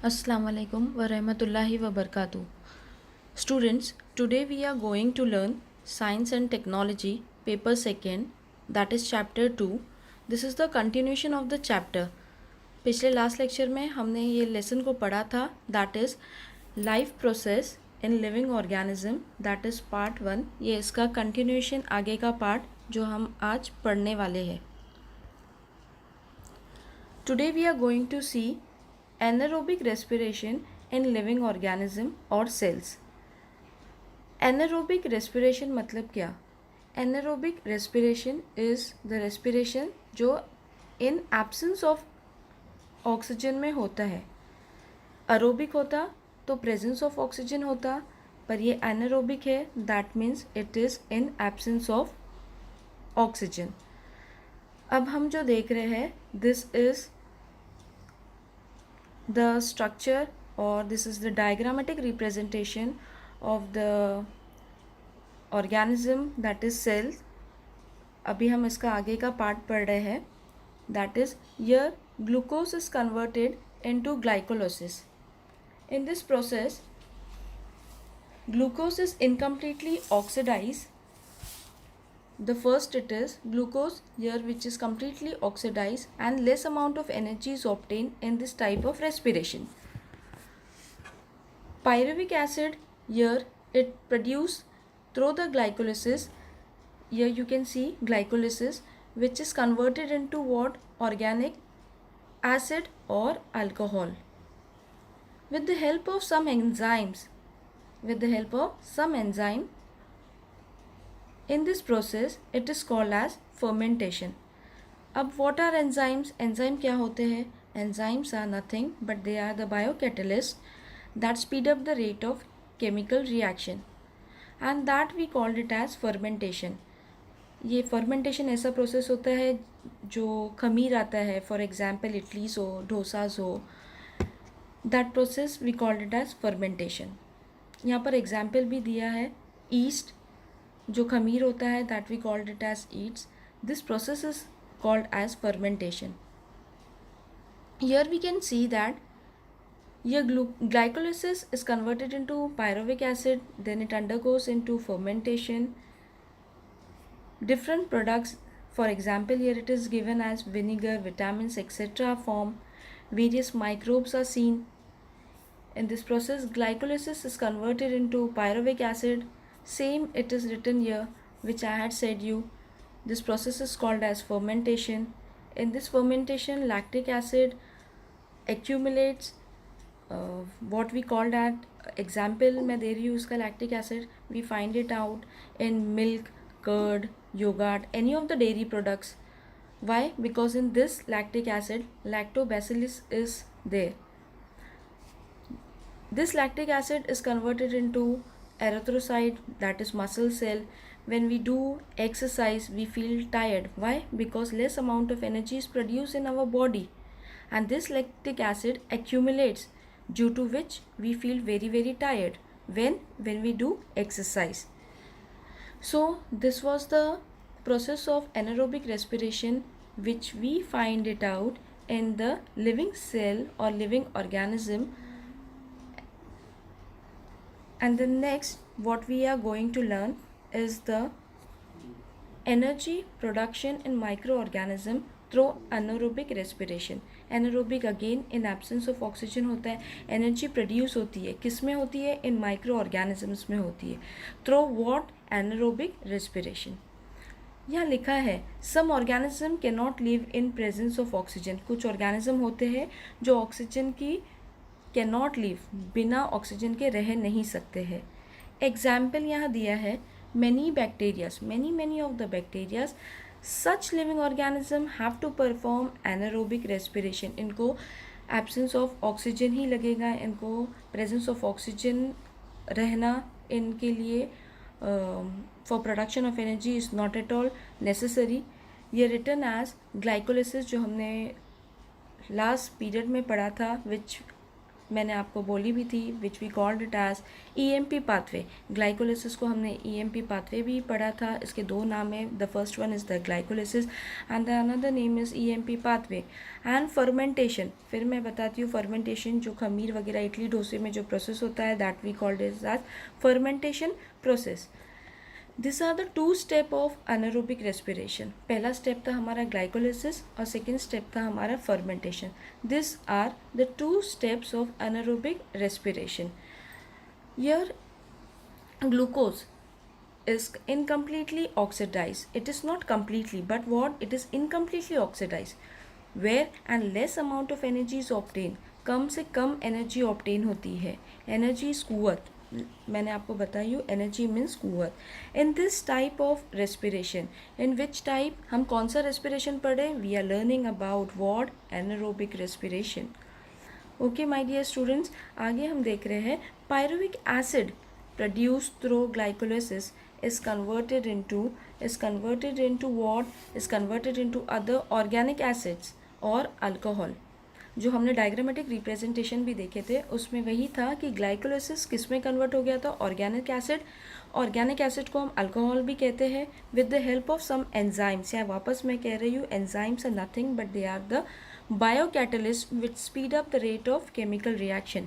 Assalamu alaikum wa rahmatullahi wa barakatuh. Students, today we are going to learn Science and Technology, paper second, that is chapter 2. This is the continuation of the chapter. पिछले last lecture में हमने ये lesson को पढ़ा था, that is life process in living organism, that is part 1. ये इसका continuation, आगे का पार्ट जो हम आज पढ़ने वाले हैं. Today we are going to see anaerobic respiration in living organism और cells. anaerobic respiration मतलब क्या? anaerobic respiration is the respiration जो in absence of oxygen में होता है. aerobic होता तो presence of oxygen होता, पर ये anaerobic है, that means it is in absence of oxygen. अब हम जो देख रहे हैं, this is the structure or this is the diagrammatic representation of the organism, that is cells. अभी हम इसका आगे का पार्ट पढ़ रहे हैं, that is here glucose is converted into glycolysis. In this process glucose is incompletely oxidized. The first it is glucose here which is completely oxidized and less amount of energy is obtained in this type of respiration. Pyruvic acid here it produced through the glycolysis. Here you can see glycolysis which is converted into what? Organic acid or alcohol. With the help of some enzymes, in this process it is called as fermentation. अब what are enzymes? Enzyme क्या होते हैं? Enzymes are nothing but they are the biocatalysts that speed up the rate of chemical reaction and that we called it as fermentation. ये fermentation ऐसा process होता है जो खमीर आता है, for example इडलीस हो, डोसास हो, that process we called it as fermentation. यहाँ पर example भी दिया है, yeast जो खमीर होता है, that we called it as yeast. This process is called as fermentation. Here we can see that here glycolysis is converted into pyruvic acid, then it undergoes into fermentation. Different products, for example here it is given as vinegar, vitamins, etc. form. Various microbes are seen. In this process glycolysis is converted into pyruvic acid. Same it is written here which I had said you. This process is called as fermentation. In this fermentation lactic acid accumulates. What we call that, example मैं दे रही हूँ उसका lactic acid. We find it out in milk, curd, yogurt, any of the dairy products. Why? Because in this lactic acid lactobacillus is there. This lactic acid is converted into erythrocyte, that is muscle cell. When we do exercise we feel tired. Why? Because less amount of energy is produced in our body and this lactic acid accumulates, due to which we feel very tired when we do exercise. So this was the process of anaerobic respiration which we find it out in the living cell or living organism. And the next what we are going to learn is the energy production in microorganism through anaerobic respiration. anaerobic again in absence of oxygen होता है. energy produce होती है, किस में होती है? in microorganisms में होती है. through what? anaerobic respiration. यहाँ लिखा है some organism cannot live in presence of oxygen. कुछ organism होते हैं जो ऑक्सीजन की cannot live, बिना ऑक्सीजन के रह नहीं सकते हैं. एग्जाम्पल यहाँ दिया है many of the bacteria. Such living organism have to perform anaerobic respiration. इनको absence of oxygen ही लगेगा, इनको presence of oxygen रहना इनके लिए for production of energy is not at all necessary. ये written as glycolysis जो हमने last period में पढ़ा था, which मैंने आपको बोली भी थी, which we called it as EMP pathway. Glycolysis को हमने ईएमपी पाथवे भी पढ़ा था। इसके दो नाम है, the first one is the glycolysis and the another name is EMP pathway. And fermentation, फिर मैं बताती हूँ फर्मेंटेशन, जो खमीर वगैरह इडली डोसे में जो प्रोसेस होता है, that we called is as fermentation process. This are the two step of anaerobic respiration. पहला स्टेप था हमारा ग्लाइकोलिसिस और सेकेंड स्टेप था हमारा fermentation. This are the two steps of anaerobic respiration. Here glucose is incompletely oxidized. It is not completely, but what? It is incompletely oxidized. Where and less amount of energy is obtained. कम से कम energy obtain होती है। Energy is कुव्वत, मैंने आपको बताई हूँ, energy means कुव्वत। In this type of respiration, in which type, हम कौन सा रेस्पिरेशन पढ़े? We are learning about what? Anaerobic respiration. Okay my dear students, आगे हम देख रहे हैं pyruvic acid produced through glycolysis is converted into other organic acids और अल्कोहल। जो हमने डायग्रामेटिक रिप्रेजेंटेशन भी देखे थे उसमें वही था कि ग्लाइकोलिसिस किस में कन्वर्ट हो गया था? Organic acid. ऑर्गेनिक एसिड को हम अल्कोहल भी कहते हैं with the help of some enzymes. या वापस मैं कह रही हूँ, enzymes are nothing but they are the biocatalysts which speed up the rate of chemical reaction,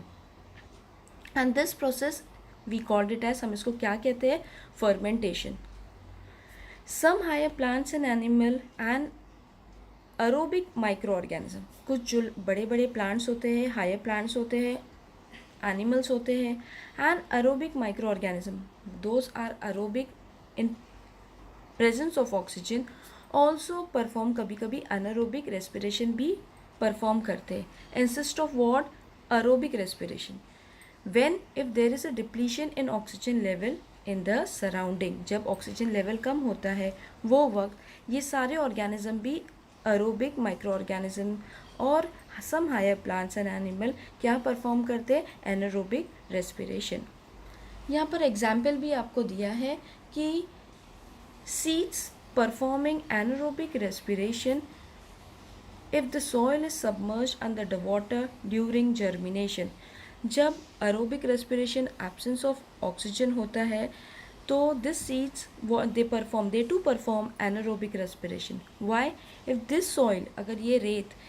and this process we called it as, हम इसको क्या कहते हैं? fermentation. Some higher plants and animal and aerobic microorganism, कुछ जो बड़े बड़े plants होते हैं, हायर प्लांट्स होते हैं, एनिमल्स होते हैं, and aerobic microorganism, those are aerobic in presence of oxygen, also perform, कभी कभी अनारोबिक रेस्पिरेशन भी परफॉर्म करते हैं। Insist of what? Aerobic respiration. When if there is a depletion in oxygen level in the surrounding, जब oxygen level कम होता है वो वक्त ये सारे ऑर्गेनिज्म भी अरोबिक माइक्रो ऑर्गेनिज्म और some higher plants and animal क्या परफॉर्म करते हैं? Anaerobic respiration. यहाँ पर एग्जाम्पल भी आपको दिया है कि seeds performing anaerobic respiration if the soil is submerged under the water during germination. जब aerobic respiration absence of oxygen होता है तो this seeds they too perform anaerobic respiration. Why? If this soil, अगर ये रेत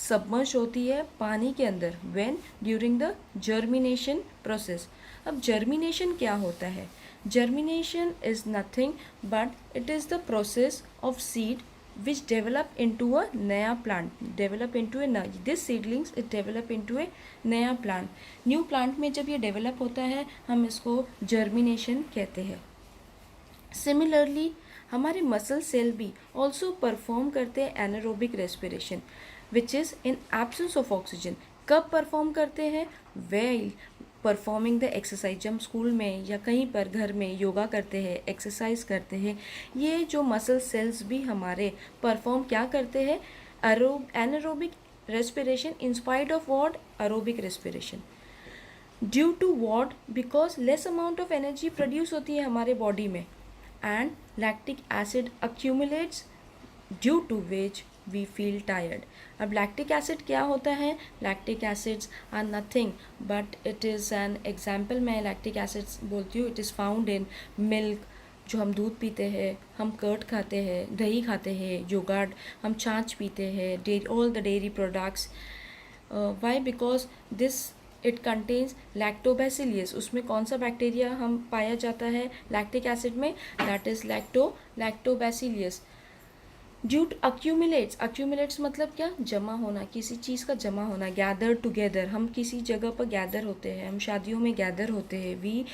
सबमर्ज होती है पानी के अंदर, when during the germination process. अब germination क्या होता है? Germination is nothing but it is the process of seed which develop into a नया plant, this seedlings it develop into a नया plant. न्यू plant में जब ये develop होता है हम इसको germination कहते हैं। Similarly हमारे मसल सेल भी also परफॉर्म करते हैं anaerobic respiration which is in absence of oxygen. कब परफॉर्म करते हैं? While performing the exercise. जब हम स्कूल में या कहीं पर घर में योगा करते हैं, एक्सरसाइज करते हैं, ये जो मसल सेल्स भी हमारे परफॉर्म क्या करते हैं? Anaerobic respiration in spite of what? Aerobic respiration. Due to what? Because less amount of energy produce होती है हमारे बॉडी में and lactic acid accumulates due to which we feel tired. अब लैक्टिक एसिड क्या होता है? Lactic acids are nothing but it is an example. मैं lactic acids बोलती हूँ, it is found in milk, जो हम दूध पीते हैं, हम कर्ड खाते हैं, दही खाते हैं, योगर्ट, हम छाछ पीते हैं, dairy, all the dairy products. Why? Because this it contains lactobacillus. उसमें कौन सा बैक्टीरिया हम पाया जाता है लैक्टिक एसिड में? That is lactobacillus. Due to accumulates मतलब क्या? जमा होना, किसी चीज़ का जमा होना। गैदर टुगेदर, हम किसी जगह पर गैदर होते हैं, हम शादियों में गैदर होते हैं। We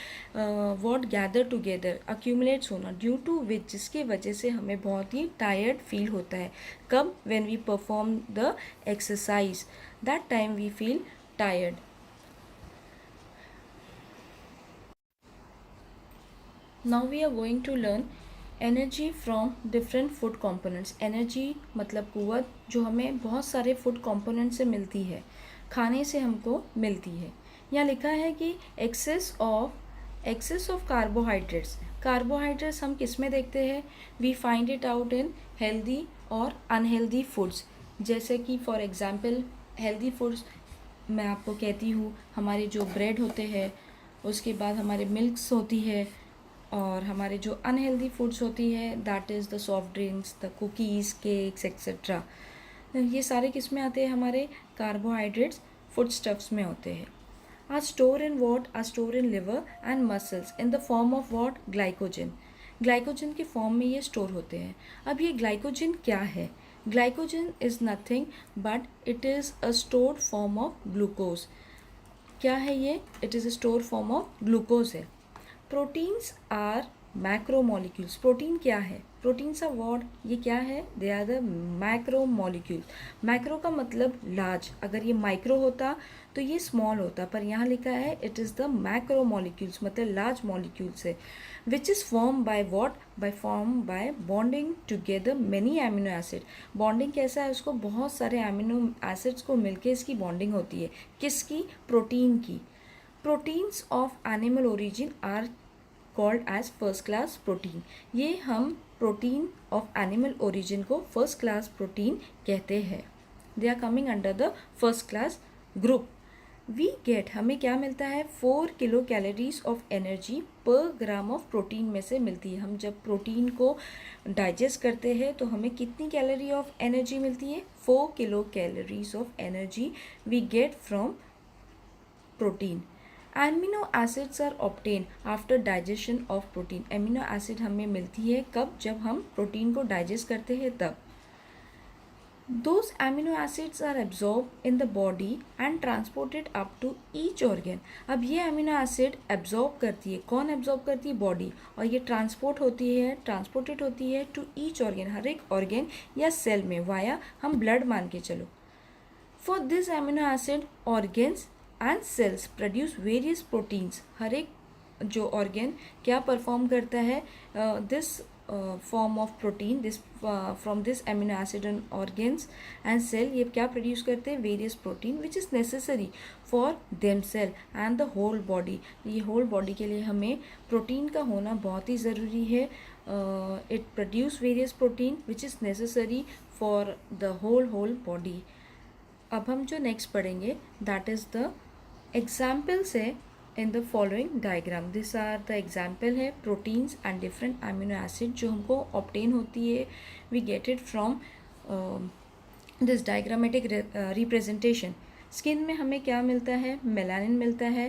what? Gather together, accumulates होना, ड्यू टू विच, जिसकी वजह से हमें बहुत ही टायर्ड फील होता है। कब? When we perform the exercise, that time we feel tired. Now we are going to learn energy from different food components. Energy मतलब कुव्वत, जो हमें बहुत सारे फूड कंपोनेंट से मिलती है, खाने से हमको मिलती है। यहाँ लिखा है कि एक्सेस ऑफ कार्बोहाइड्रेट्स। कार्बोहाइड्रेट्स हम किस में देखते हैं? We find it out in healthy और अनहेल्दी फूड्स। जैसे कि फॉर एग्जांपल हेल्दी फूड्स मैं आपको कहती हूँ, हमारे जो ब्रेड होते हैं, उसके बाद हमारे मिल्क्स होती है, और हमारे जो अनहेल्दी फूड्स होती है, that is the soft drinks, the cookies, cakes etcetera, ये सारे किस में आते हैं? हमारे कार्बोहाइड्रेट्स, फूड स्टफ्स में होते हैं। Are store in what? Are store in liver and muscles in the form of what? Glycogen. Glycogen के फॉर्म में ये स्टोर होते हैं। अब ये ग्लाइकोजन क्या है? Glycogen is nothing but it is a stored form of glucose. क्या है ये? It is a store form of glucose है। Proteins are macromolecules. प्रोटीन क्या है? Proteins are what? ये क्या है? They are the macromolecule. Macro का मतलब लार्ज, अगर ये माइक्रो होता तो ये स्मॉल होता, पर यहाँ लिखा है इट इज़ द मैक्रोमोलिक्यूल्स, मतलब लार्ज मॉलिक्यूल्स है। Which is form by what? Form by bonding together many amino acid. Bonding कैसा है? उसको बहुत सारे एमिनो एसिड्स को मिलके इसकी बॉन्डिंग होती है। किसकी? प्रोटीन की। Proteins of animal origin are called as first class protein. ये हम प्रोटीन ऑफ एनिमल ओरिजिन को फर्स्ट क्लास प्रोटीन कहते हैं। They are coming under the first class group. We get, हमें क्या मिलता है? 4 किलो कैलोरीज ऑफ एनर्जी पर ग्राम ऑफ प्रोटीन में से मिलती है। हम जब प्रोटीन को डाइजेस्ट करते हैं तो हमें कितनी कैलोरी ऑफ एनर्जी मिलती है? 4 kilo calories of energy we get from protein. Amino acids are obtain after digestion of protein. Amino acid हमें मिलती है कब? जब हम प्रोटीन को डाइजेस्ट करते हैं तब। Those amino acids are absorb in the body and transported up to each organ. अब ये एमिनो एसिड एब्जॉर्ब करती है, कौन एब्जॉर्ब करती है? बॉडी। और ये ट्रांसपोर्टेड होती है टू ईच ऑर्गन, हर एक ऑर्गन या सेल में, वाया हम ब्लड मान के चलो। For this amino acid organs and cells produce various proteins. हर एक जो ऑर्गन क्या परफॉर्म करता है? This form of protein, this from this amino acid and organs and cell, ये क्या प्रोड्यूस करते हैं? Various protein which is necessary for them cell and the whole body. ये होल बॉडी के लिए हमें प्रोटीन का होना बहुत ही ज़रूरी है। It produce various protein which is necessary for the whole body. अब हम जो नेक्स्ट पढ़ेंगे दैट इज़ द एग्जाम्पल्स है in the following diagram. This are the example है proteins and different amino acid जो हमको ऑब्टेन होती है। We get it from this diagrammatic representation. Skin में हमें क्या मिलता है? मेलानिन मिलता है,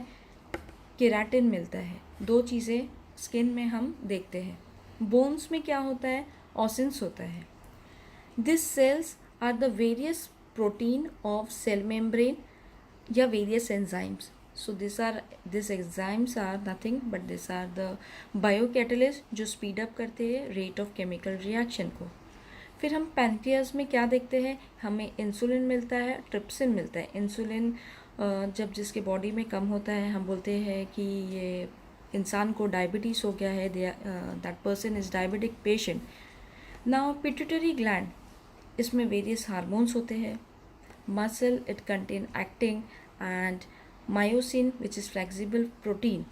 केराटिन मिलता है। दो चीज़ें स्किन में हम देखते हैं। बोन्स में क्या होता है? ऑसिन्स होता है। This cells are the various protein of cell membrane या various enzymes. So this enzymes are nothing but this are the biocatalyst जो स्पीड अप करते हैं रेट ऑफ केमिकल रिएक्शन को। फिर हम पैनक्रियाज में क्या देखते हैं? हमें इंसुलिन मिलता है, ट्रिप्सिन मिलता है। इंसुलिन जब जिसके बॉडी में कम होता है हम बोलते हैं कि ये इंसान को डायबिटीज़ हो गया है, that person is diabetic patient. Now pituitary gland, इसमें वेरियस हार्मोन्स होते हैं। Muscle, it contain actin and myosin which is flexible protein.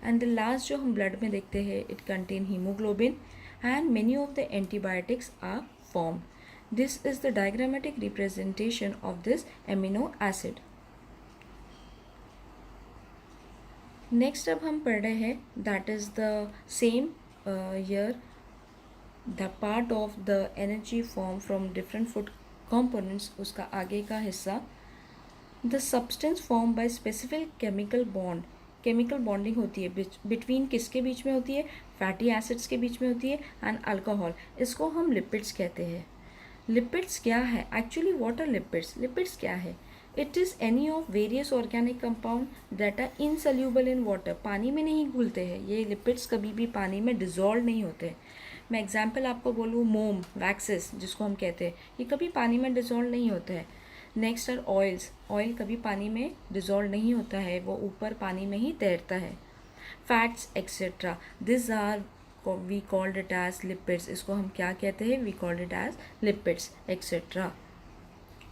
And the last जो हम ब्लड में देखते हैं it contain haemoglobin and many of the antibiotics are form. This is the diagrammatic representation of this amino acid. Next अब हम पढ़ रहे हैं that is the same year the part of the energy form from different food components, उसका आगे का हिस्सा। The substance form by specific chemical bond. Chemical bonding होती है बिटवीन किसके बीच में होती है? फैटी एसिड्स के बीच में होती है एंड अल्कोहल। इसको हम लिपिड्स कहते हैं। लिपिड्स क्या है? Actually what are lipids? Lipids क्या है? It is any of various organic compound that are insoluble in water. पानी में नहीं घुलते हैं ये लिपिड्स, कभी भी पानी में डिजॉल्व नहीं होते। मैं एग्जाम्पल आपको बोलूँ, मोम, वैक्सेस जिसको हम कहते हैं, ये कभी पानी में डिजॉल्व नहीं होते हैं। Next are oils. ऑयल कभी पानी में डिजॉल्व नहीं होता है, वो ऊपर पानी में ही तैरता है। Fats etcetera, this are we called it as lipids. इसको हम क्या कहते हैं? We called it as lipids etcetera.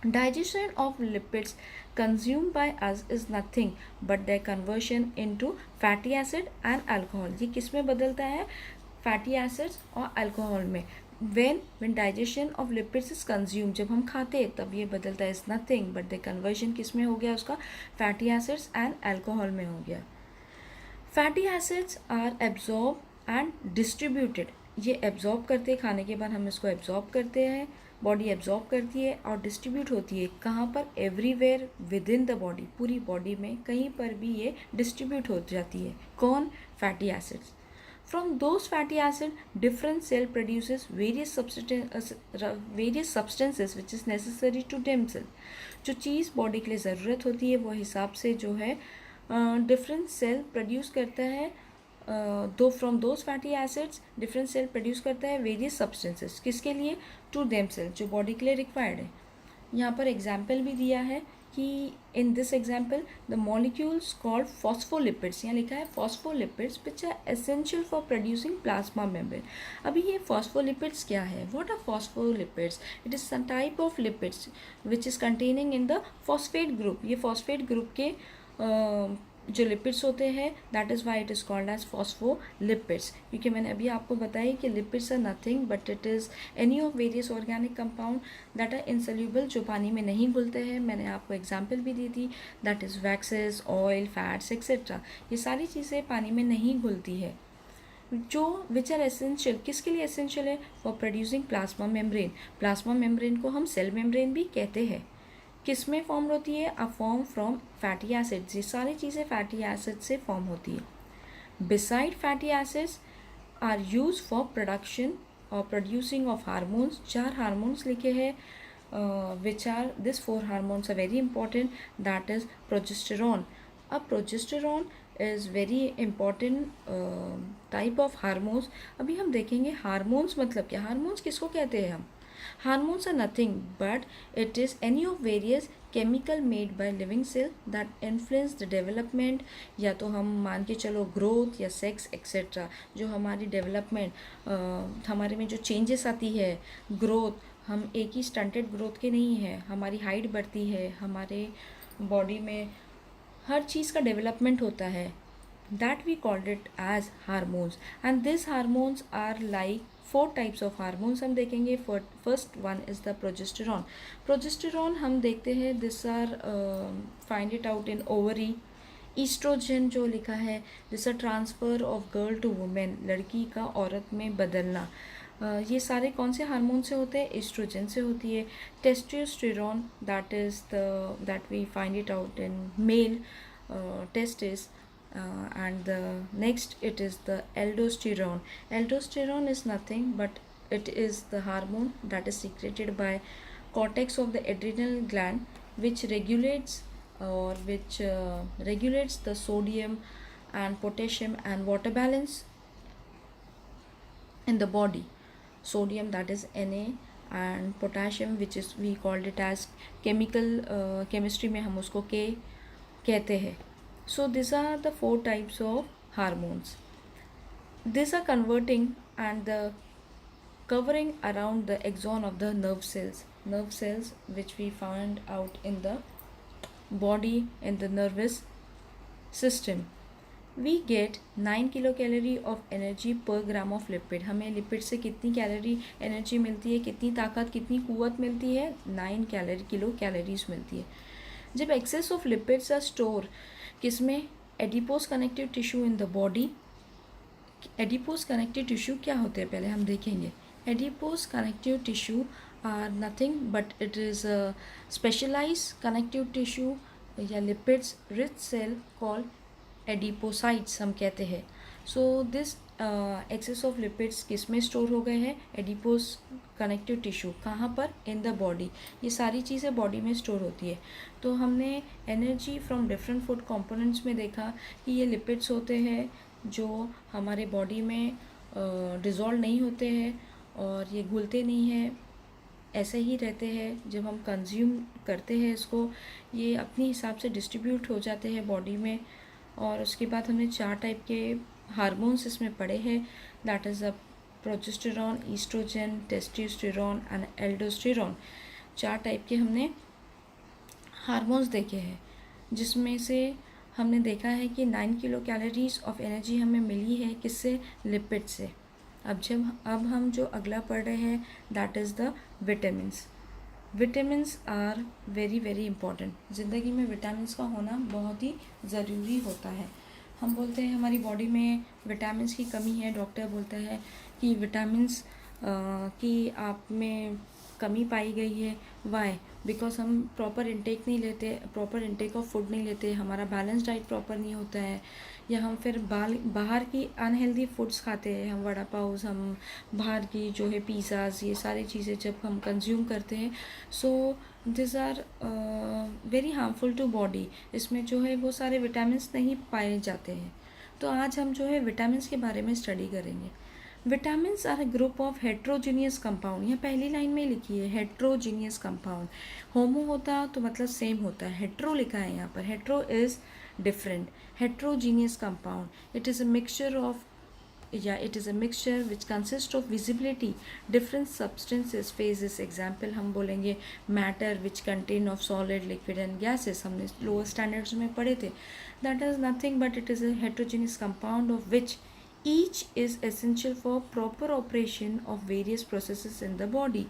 Digestion of lipids consumed by us is nothing but their conversion into fatty acid and alcohol। ये किस में बदलता है? फैटी एसिड्स और अल्कोहल में। when digestion of lipids is consumed, जब हम खाते हैं तब ये बदलता है, is nothing but the conversion किस में हो गया उसका, फैटी एसिड्स एंड अल्कोहल में हो गया. Fatty acids are absorb and distributed, ये एब्जॉर्ब करते हैं, खाने के बाद हम इसको एब्जॉर्ब करते हैं, बॉडी एब्जॉर्ब करती है और डिस्ट्रीब्यूट होती है कहाँ पर, everywhere with in the body, पूरी बॉडी में कहीं पर भी ये डिस्ट्रीब्यूट हो जाती है. कौन, fatty acids. From those fatty acids, different cell produces various substances which is necessary to themselves. जो चीज़ बॉडी के लिए ज़रूरत होती है वो हिसाब से जो है डिफरेंट सेल प्रोड्यूस करता है. दो from those fatty acids different cell produce करता है वेरियस सब्सटेंसेस, किसके लिए, टू देमसेल्फ, जो बॉडी के लिए रिक्वायर्ड है. यहाँ पर एग्जाम्पल भी दिया है कि in this example the molecules called phospholipids, यहाँ लिखा है phospholipids which are essential for producing plasma membrane. अभी ये फॉस्फोलिपिड्स क्या है, what are phospholipids, it is some type of lipids which is containing in the phosphate group. ये phosphate group के जो लिपिड्स होते हैं, that is why it is called as phospholipids. क्योंकि मैंने अभी आपको बताया कि lipids are nothing but it is any of various organic compound that are insoluble, जो पानी में नहीं घुलते हैं. मैंने आपको एग्जांपल भी दी थी, that is waxes, oil, fats etcetera. ये सारी चीज़ें पानी में नहीं घुलती है, जो विच आर एसेंशियल, किसके लिए एसेंशियल है, for producing plasma membrane. Plasma membrane को हम सेल मेम्ब्रेन भी कहते हैं. किस में फॉर्म होती है, a form from fatty acids. ये सारी चीज़ें फैटी एसिड से फॉर्म होती है. Beside fatty acids are use for production और प्रोड्यूसिंग ऑफ हार्मोन्स. 4 हार्मोन्स लिखे हैं which are this 4 hormones are very important, that is progesterone. अब progesterone is very important type of hormones. अभी हम देखेंगे हार्मोन्स मतलब क्या, हार्मोन्स किसको कहते हैं हम. Hormones are nothing but it is any of various chemical made by living cell that influence the development, या तो हम मान के चलो ग्रोथ या सेक्स एक्सेट्रा. जो हमारी डेवलपमेंट, हमारे में जो चेंजेस आती है, ग्रोथ, हम एक ही स्टंटेड ग्रोथ के नहीं है, हमारी हाइट बढ़ती है, हमारे बॉडी में हर चीज़ का डेवलपमेंट होता है, that we called it as hormones. And these hormones are like 4 types of hormones हम देखेंगे. First one is the progesterone. Progesterone हम देखते हैं, this are find it out in ovary. Estrogen जो लिखा है, this are transfer of girl to woman, लड़की का औरत में बदलना. ये सारे कौन से हार्मोन से होते हैं, एस्ट्रोजन से होती है. Testosterone that we find it out in male testes. And the next it is the aldosterone. Aldosterone is nothing but it is the hormone that is secreted by cortex of the adrenal gland which regulates the sodium and potassium and water balance in the body. Sodium, that is Na, and potassium which is we called it as chemistry में हम उसको K कहते हैं. So these are the 4 types of hormones. These are converting and the covering around the axon of the nerve cells which we find out in the body, in the nervous system. We get 9 kilocalorie of energy per gram of lipid. हमें lipid से कितनी calorie energy मिलती है, कितनी ताकत, कितनी कुव्वत मिलती है, 9 किलो कैलोरीज मिलती है. जब excess of lipids are store किसमें, adipose connective tissue in the body. Adipose connective tissue क्या होते हैं पहले हम देखेंगे. Adipose connective tissue are nothing but it is a specialize connective tissue या lipids rich cell called adipocytes हम कहते हैं. So this excess of lipids किस में स्टोर हो गए हैं, एडिपोज कनेक्टिव टिश्यू. कहाँ पर, इन द बॉडी. ये सारी चीज़ें बॉडी में स्टोर होती है. तो हमने energy from different food components में देखा कि ये लिपिड्स होते हैं जो हमारे बॉडी में डिज़ोल्व नहीं होते हैं और ये घुलते नहीं हैं, ऐसे ही रहते हैं. जब हम कंज्यूम करते हैं इसको, ये अपने हिसाब से डिस्ट्रीब्यूट हो जाते हैं बॉडी में. और उसके बाद हमने 4 टाइप के हार्मोन्स इसमें पढ़े हैं, that is a progesterone, oestrogen, testosterone and aldosterone. 4 type के हमने हार्मोन्स देखे हैं, जिसमें से हमने देखा है कि 9 किलो कैलोरीज ऑफ एनर्जी हमें मिली है किससे, लिपिड से. अब हम जो अगला पढ़ रहे हैं that is the vitamins. Vitamins are very very important. ज़िंदगी में विटामिन्स का होना बहुत ही ज़रूरी होता है। हम बोलते हैं हमारी बॉडी में विटामिन्स की कमी है, डॉक्टर बोलता है कि विटामिन्स की आप में कमी पाई गई है। वाई? बिकॉज हम प्रॉपर इंटेक नहीं लेते, प्रॉपर इंटेक ऑफ फूड नहीं लेते, हमारा बैलेंस डाइट प्रॉपर नहीं होता है, या हम फिर बाहर की अनहेल्दी फूड्स खाते हैं, हम वड़ा पाव, हम बाहर की जो है पिज़्ज़ाज़, ये सारी चीज़ें जब हम कंज्यूम करते हैं, so this are very harmful to body. इसमें जो है वो सारे विटामिन्स नहीं पाए जाते हैं। तो आज हम जो है विटामिन्स के बारे में स्टडी करेंगे। Vitamins are a group of heterogeneous compound. यह पहली लाइन में लिखी है, हेट्रोजीनियस कंपाउंड। होमो होता तो मतलब सेम होता है, हेट्रो लिखा है यहाँ पर, hetero is different. Heterogeneous compound, it is a mixture of it is a mixture which consists of visibility different substances phases। example हम बोलेंगे matter which contain of solid liquid and gases, हमने lower standards में पढ़े थे। that is nothing but it is a heterogeneous compound of which each is essential for proper operation of various processes in the body।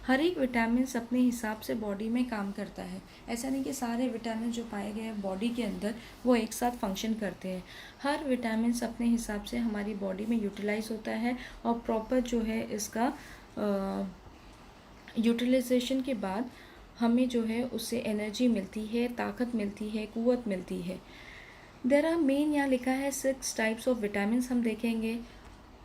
हर एक vitamin अपने हिसाब से body में काम करता है। ऐसा नहीं कि सारे विटामिन जो पाए गए हैं बॉडी के अंदर वो एक साथ फंक्शन करते हैं। हर विटामिन अपने हिसाब से हमारी बॉडी में यूटिलाइज होता है और प्रॉपर जो है इसका यूटिलाइजेशन के बाद हमें जो है उससे एनर्जी मिलती है, ताकत मिलती है, कुव्वत मिलती है। देर आर मेन, यहाँ लिखा है 6 टाइप्स ऑफ विटामिन हम देखेंगे।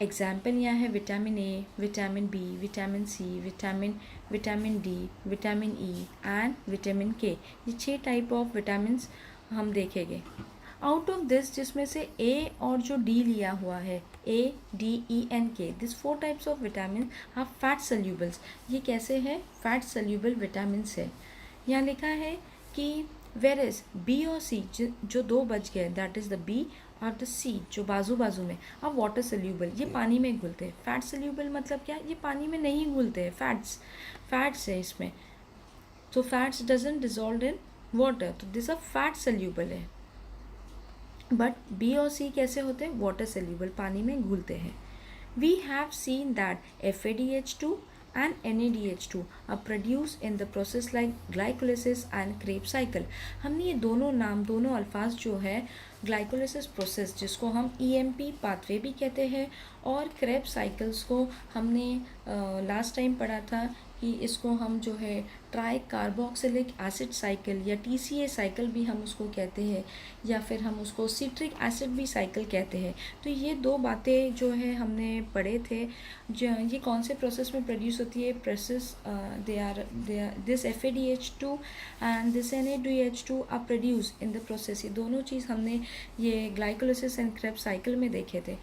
एग्जाम्पल यहाँ है vitamin A, vitamin B, vitamin C, vitamin D, vitamin E and vitamin K. ये 6 टाइप ऑफ विटामिन हम देखेंगे। आउट ऑफ दिस, जिसमें से ए और जो डी लिया हुआ है, A D E and K, this 4 types of vitamin are fat solubles. ये कैसे है? फैट सल्यूबल विटामिन है। यहाँ लिखा है कि वेर इज बी और सी जो 2 बच गए, दैट इज़ द बी और द सी जो बाजू बाजू में, अब वाटर सल्यूबल, ये पानी में घुलते हैं। फैट सल्यूबल मतलब क्या? ये पानी में नहीं घुलते हैं, फैट्स है इसमें। तो fats doesn't dissolve in water, तो दिस अ फैट सल्यूबल है। बट बी और सी कैसे होते हैं? वाटर सल्यूबल, पानी में घुलते हैं। We have seen that FADH2 and NADH2 are produced in the process like glycolysis and Krebs cycle। हमने ये दोनों अल्फाज जो है, ग्लाइकोलिसिस प्रोसेस जिसको हम EMP पाथवे भी कहते हैं, और क्रेब्स साइकिल्स को हमने लास्ट टाइम पढ़ा था कि इसको हम जो है ट्राई कार्बोक्सिलिक एसिड साइकिल या TCA साइकिल भी हम उसको कहते हैं, या फिर हम उसको सिट्रिक एसिड भी साइकिल कहते हैं। तो ये 2 बातें जो है हमने पढ़े थे। जो ये कौन से प्रोसेस में प्रोड्यूस होती है? Process they are this FADH2 and this NADH2 are produce in the process. ये दोनों चीज़ हमने ये ग्लाइकोलिसिस एंड क्रेब्स साइकिल में देखे थे।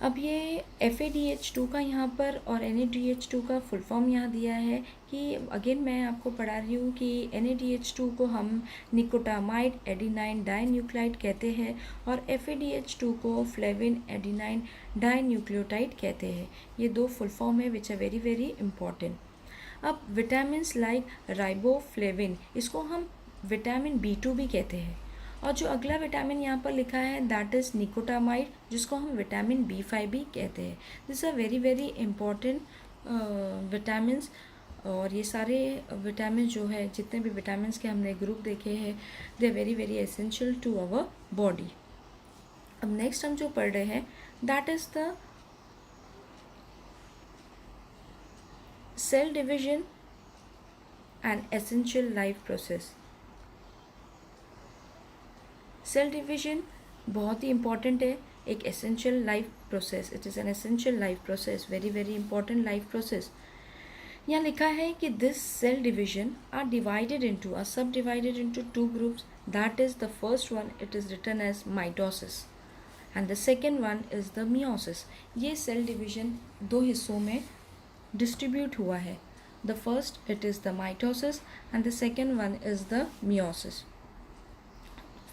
अब ये FADH2 का यहाँ पर और NADH2 का फुल फॉर्म यहाँ दिया है कि अगेन मैं आपको पढ़ा रही हूँ कि NADH2 को हम निकोटामाइड एडिनाइन डाइन्यूक्लाइड कहते हैं और FADH2 को फ्लेविन एडिनाइन डाइन्यूक्लियोटाइड कहते हैं। ये 2 फुल फॉर्म है which are very very important. अब विटामिन्स लाइक राइबोफ्लेविन, इसको हम विटामिन B2 भी कहते हैं। और जो अगला विटामिन यहाँ पर लिखा है दैट इज़ निकोटामाइड, जिसको हम विटामिन B5 भी कहते हैं। This are very very important vitamins. और ये सारे विटामिन जो है, जितने भी विटामिन के हमने ग्रुप देखे हैं, they are very very essential to our body. अब नेक्स्ट हम जो पढ़ रहे हैं that is the cell division and essential life process. Cell division बहुत ही इंपॉर्टेंट है, एक essential life process. It is an essential life process, very very important life process. यहाँ लिखा है कि this cell division are divided into are subdivided into 2 groups. That is the first one, it is written as mitosis and the second one is the meiosis. ये cell division 2 हिस्सों में distribute हुआ है। The first it is the mitosis and the second one is the meiosis.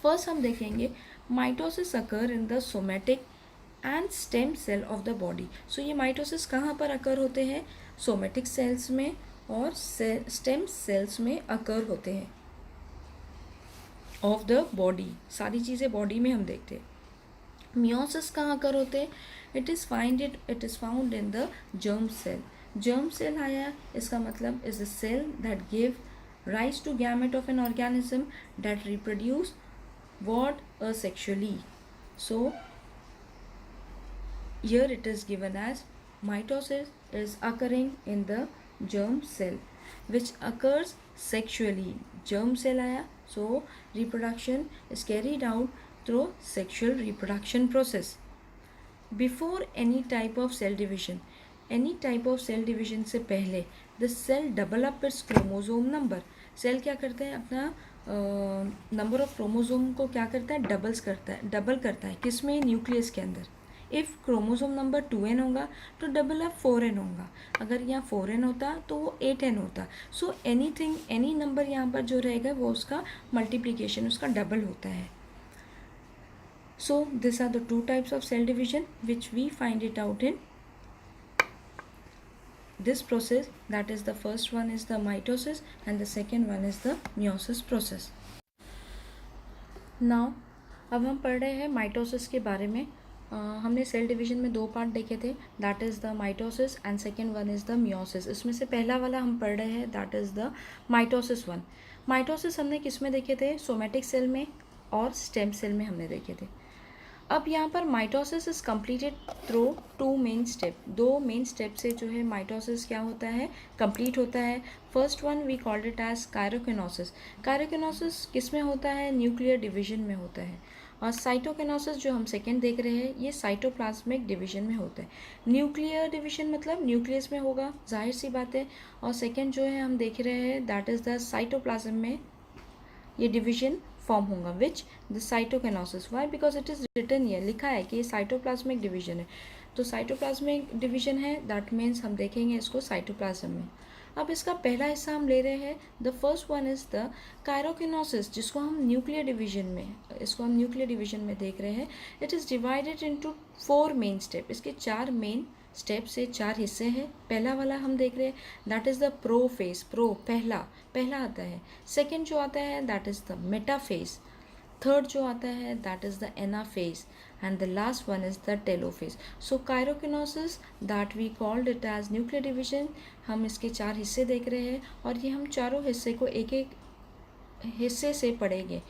First हम देखेंगे mitosis occur in the somatic and stem cell of the body. So ये mitosis कहाँ पर अकर होते हैं? सोमेटिक सेल्स में और स्टेम सेल्स में अकर होते हैं ऑफ द बॉडी। सारी चीज़ें बॉडी में हम देखते हैं। मियोसिस कहाँ कर होते हैं? It is found in the germ cell. Germ cell आया, इसका मतलब is the cell that give rise to gamete of an organism that reproduce what asexually. So here it is given as mitosis is occurring in the germ cell which occurs sexually. Germ cell आया, so reproduction is carried out through sexual reproduction process. Before any type of cell division से पहले the cell develop its chromosome number. Cell क्या करता है, अपना number of chromosome को क्या करता है, डबल करता है किसमें, न्यूक्लियस के अंदर. इफ़ क्रोमोसोम नंबर 2n होगा तो डबल अप 4n होगा. अगर यहाँ 4n होता तो वो 8n होता. सो एनी नंबर यहाँ पर जो रहेगा वो उसका मल्टीप्लिकेशन, उसका डबल होता है. So these are the two types of cell division which we find it out in this process. That is, the first one is the mitosis and the second one is the meiosis process. Now अब हम पढ़ रहे हैं mitosis के बारे में. हमने cell division में दो पार्ट देखे थे, that is the mitosis and second one is the meiosis. इसमें से पहला वाला हम पढ़ रहे हैं, that is the mitosis one. Mitosis हमने किस में देखे थे, सोमेटिक सेल में और स्टेम सेल में हमने देखे थे. अब यहाँ पर mitosis is completed through two main step. दो मेन स्टेप से जो है माइटोसिस क्या होता है, कंप्लीट होता है. First one we called it as karyokinesis. Karyokinesis किस में होता है, न्यूक्लियर डिवीजन में होता है. और साइटोकिनोसिस जो हम सेकेंड देख रहे हैं, ये साइटोप्लाज्मिक डिवीजन में होता है. न्यूक्लियर डिवीजन मतलब न्यूक्लियस में होगा, जाहिर सी बात है. और सेकेंड जो है हम देख रहे हैं, दैट इज़ द साइटोप्लाज्म में ये डिवीजन फॉर्म होगा, which the cytokinesis. Why, because it is written here, लिखा है कि ये साइटोप्लाज्मिक डिवीजन है. तो साइटोप्लाज्मिक डिवीजन है, दैट मीन्स हम देखेंगे इसको साइटोप्लाज्म में. अब इसका पहला हिस्सा हम ले रहे हैं, the first one is the karyokinesis, जिसको हम न्यूक्लियर डिवीजन में देख रहे हैं. It is divided into 4 main step. इसके 4 मेन स्टेप से 4 हिस्से हैं. पहला वाला हम देख रहे हैं, that is the prophase. Pro पहला आता है. सेकेंड जो आता है, that is the metaphase. Third जो आता है, that is the anaphase. And the last one is the telophase. So karyokinesis that we called it as nuclear division, हम इसके 4 हिस्से देख रहे हैं और ये हम चारों हिस्से को एक एक हिस्से से पढ़ेंगे.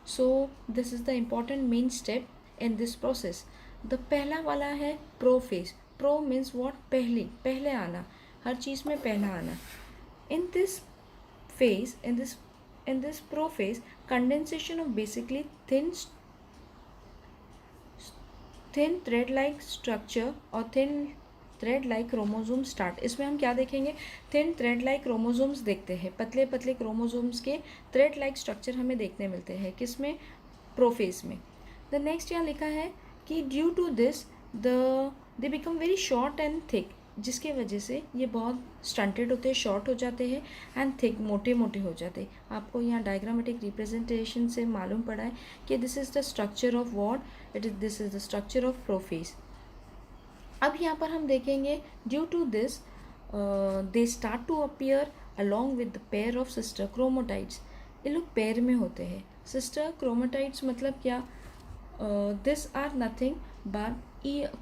So this is the important main step in this process. The पहला वाला है pro phase. Pro means what, पहले आना, हर चीज़ में पहला आना. In this phase, in this prophase, condensation of basically thin thread like structure or thin thread like chromosome start. इसमें हम क्या देखेंगे, thin thread like chromosomes देखते हैं. पतले पतले chromosomes के thread like structure हमें देखने मिलते हैं, किसमें, प्रोफेज में. द नेक्स्ट यहाँ लिखा है कि due to this they become very short and thick, जिसके वजह से ये बहुत स्टंटेड होते हैं, शॉर्ट हो जाते हैं एंड थिक, मोटे मोटे हो जाते हैं. आपको यहाँ डायग्रामेटिक रिप्रेजेंटेशन से मालूम पड़ा है कि this is the structure of what, this is the structure of prophase. अब यहाँ पर हम देखेंगे, due to this they start to appear along with the pair of sister chromatids. ये लोग पेयर में होते हैं. सिस्टर क्रोमोटाइड्स मतलब क्या, दिस आर नथिंग बट,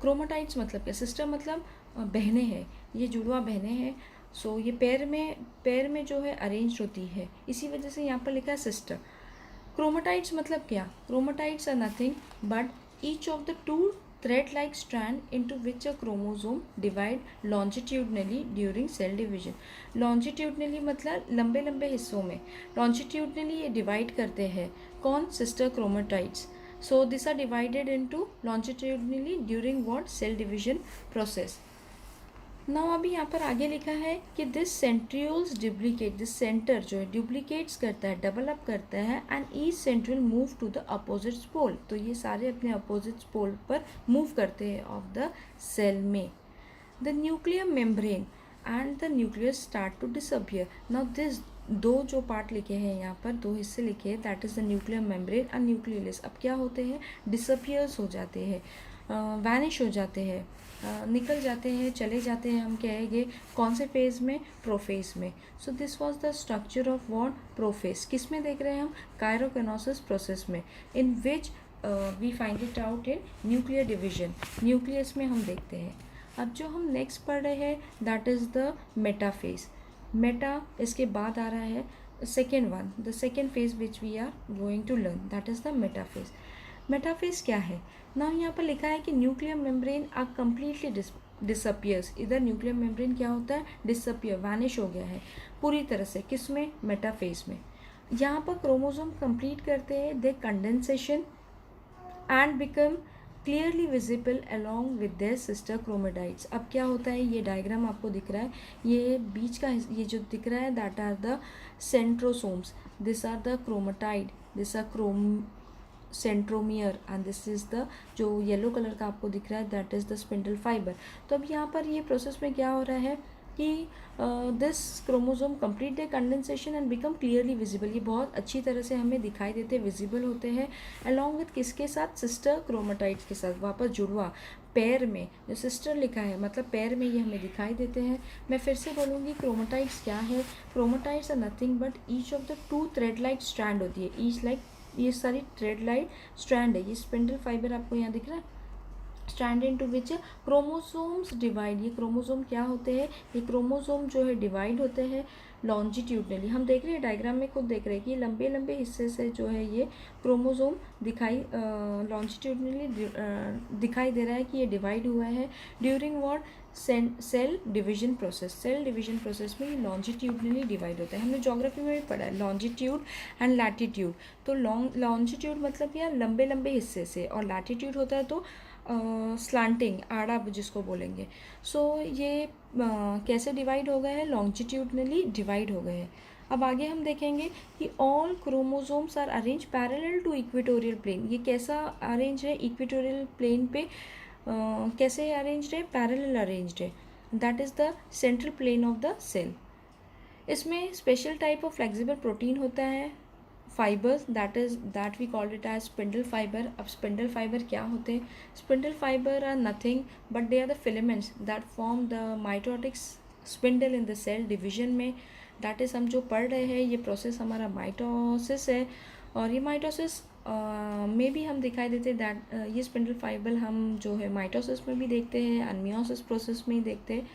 क्रोमोटाइड्स मतलब क्या, सिस्टर मतलब बहनें हैं, ये जुड़वा बहनें हैं. सो ये पैर में जो है अरेंज होती है, इसी वजह से यहाँ पर लिखा है सिस्टर. क्रोमोटाइड्स मतलब क्या, chromatids are nothing but each of the 2 thread like strand into which a chromosome divide longitudinally during cell division. longitudinally मतलब लंबे लंबे हिस्सों में, longitudinally ये डिवाइड करते हैं, कौन, sister क्रोमोटाइड्स. So these are divided into longitudinally during what, cell division process. Now अभी यहाँ पर आगे लिखा है कि this centrioles duplicate, this center जो है duplicates करता है, develop करता है and each centriole move to the opposite pole. तो ये सारे अपने opposite pole पर move करते हैं of the cell में. The nuclear membrane and the nucleus start to disappear. Now this दो जो पार्ट लिखे हैं यहाँ पर, 2 हिस्से लिखे हैं, that is the nuclear membrane and nucleus. अब क्या होते हैं, डिसअपियर्स हो जाते हैं, वैनिश हो जाते हैं, निकल जाते हैं, चले जाते हैं. हम कहेंगे कौन से फेज़ में, प्रोफेज में. So this was the structure of what, prophase. किस में देख रहे हैं हम, कायरोकिनोसिस प्रोसेस में, in which we find it out in nuclear division, nucleus में हम देखते हैं। अब जो हम नेक्स्ट पढ़ रहे हैं that is the metaphase. Meta इसके बाद आ रहा है second one, the second phase which we are going to learn that is the metaphase. Metaphase क्या है ना, यहाँ पर लिखा है कि nuclear membrane are completely disappears. इधर न्यूक्लियर मेम्ब्रेन क्या होता है, डिसअपियर, वैनिश हो गया है पूरी तरह से, किस में, मेटाफेज में। यहाँ पर क्रोमोसोम कंप्लीट करते हैं they condensation and become clearly visible along with their sister chromatids. अब क्या होता है, ये डायग्राम आपको दिख रहा है, ये बीच का ये जो दिख रहा है that are the centrosomes, this are the chromatid, this are centromere and this is the जो येलो कलर का आपको दिख रहा है that is the spindle fibre. तो अब यहाँ पर ये प्रोसेस में क्या हो रहा है कि this chromosome complete the condensation and become clearly visible, ये बहुत अच्छी तरह से हमें दिखाई देते, विजिबल होते हैं अलॉन्ग विथ किसके साथ, सिस्टर क्रोमेटाइड्स के साथ, वापस जुड़वा पैर में, जो सिस्टर लिखा है मतलब पैर में ये हमें दिखाई देते हैं। मैं फिर से बोलूँगी क्रोमेटाइड्स क्या है, chromatids are nothing but each of the 2 thread like strand होती है, ईच लाइक, ये सारी थ्रेड लाइट स्ट्रैंड है, ये स्पिंडल फाइबर आपको यहाँ दिख रहा है, स्ट्रैंड इनटू विच क्रोमोसोम्स डिवाइड। ये क्रोमोसोम क्या होते हैं, ये क्रोमोसोम जो है डिवाइड होते हैं लॉन्जिट्यूडनली। हम देख रहे हैं डायग्राम में खुद देख रहे हैं कि लंबे लंबे हिस्से से जो है ये क्रोमोसोम दिखाई लॉन्जिट्यूडनली दिखाई दे रहा है कि ये डिवाइड हुआ है during what, cell division process. Cell division process में ये लॉन्जिट्यूडनली डिवाइड होता है, हमने ज्योग्राफी में भी पढ़ा है लॉन्जिट्यूड एंड लैटिट्यूड। तो लॉन्जिट्यूड मतलब यार लंबे लंबे हिस्से से, और लैटिट्यूड होता है तो स्लांटिंग, आड़ा जिसको बोलेंगे। सो ये कैसे डिवाइड हो गए हैं, लॉन्जिट्यूडनली डिवाइड हो गए हैं। अब आगे हम देखेंगे कि all chromosomes are arrange parallel to equatorial plane. ये कैसा अरेंज है, इक्वेटोरियल प्लेन पे कैसे अरेंज्ड है, पैरेलल अरेंज्ड है, that is the central plane of the cell. इसमें special type of flexible protein होता है, fibres, that we called it as spindle fibre. अब स्पिंडल फाइबर क्या होते हैं, spindle fibre are nothing but they are the filaments that form the mitotic spindle in the cell division में। That is हम जो पढ़ रहे हैं ये प्रोसेस हमारा माइटोसिस है, और ये माइटोसिस में भी हम दिखाई देते हैं दैट ये स्पिंडल फाइबर हम जो है माइटोसिस में भी देखते हैं एंड मियोसिस प्रोसेस में ही देखते हैं।